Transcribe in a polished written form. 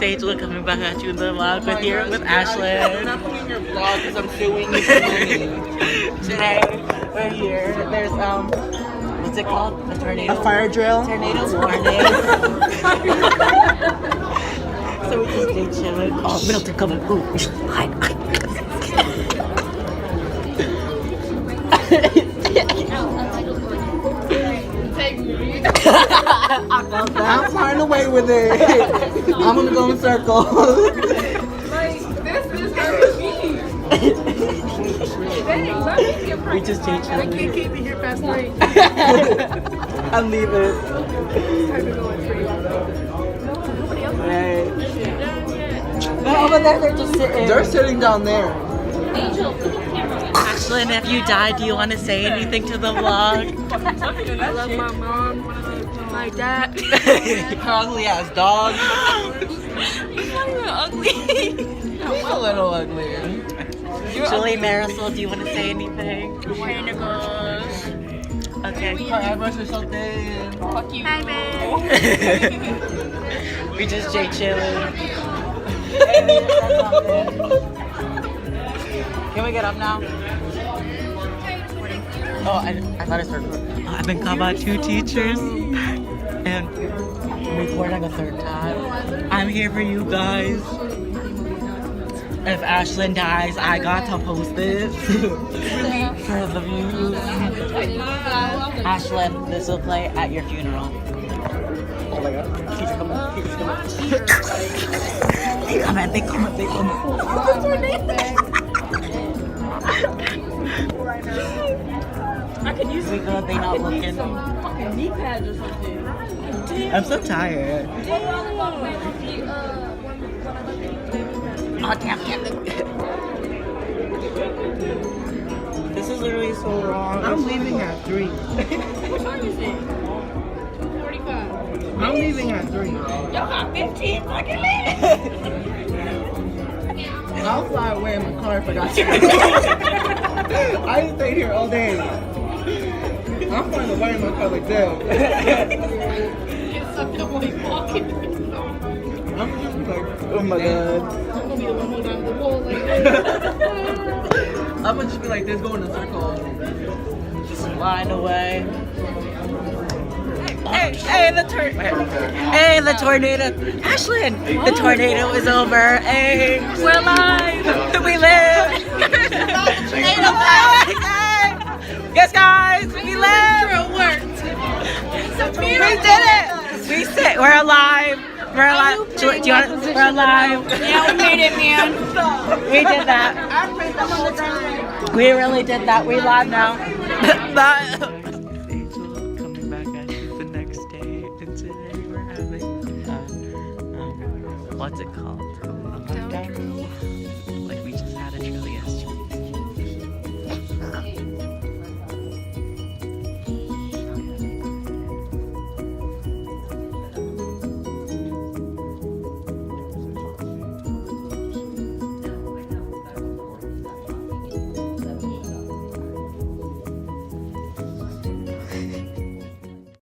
It's Angela coming back at you in the vlog with Ashlyn. I'm not putting your vlog because I'm suing you for money. Today we're here. There's what's it called? A tornado. A fire drill. Tornado warning. So we just stay chilling. Oh, Milton coming. Ooh, hi. I'm flying away with it. I'm gonna go in circles. Like, this is hurting me. Dang, let me get We pregnant. just stay I chilling. can't keep me here past 3. I'm leaving. Time to go in 3. Nobody else Right. is done yet. But over there, they're just sitting. They're sitting down there. Ashlyn, if you die, do you want to say anything to the vlog? I love my mom, my dad. Her ugly ass dog. He's not even ugly. He's a little ugly. Julie Marisol, do you want to say anything? Okay. Her eyebrows are so thin. Fuck you. Hi, babe. We just stay chilling. Can we get up now? Oh, I thought I started. I've been called by 2 teachers and recording a 3rd time. I'm here for you guys. If Ashlyn dies, I got to post this for the views. Ashlyn, this will play at your funeral. Oh my god. He's coming. He's coming. They coming. I could use We good, they not looking. fucking knee pads or something. I'm so tired. Oh, damn. This is literally so wrong. I'm leaving at 3. What time is it? 2:45. I'm leaving at 3. Y'all got 15 fucking minutes. I'll fly away in my car if I got to. I stayed here all day. I'm flying away in my car like that. It's sucked up while he's walking. I'm just like, Oh my god. I'm gonna be the one holding on to the pole like this. I'm gonna just be like this, going in a circle. Just flying away. Hey, the tornado. Hey, the tornado. Ashlyn, the tornado is over. Hey, We're alive. we live. Yes, guys, we live. It worked. We did it. We're alive. We're alive. Do you want? We're alive. Yeah, we made it, man. We did that. We really did that. We live now. Bye. Angel coming back at you the next day, and today we're having what's it called?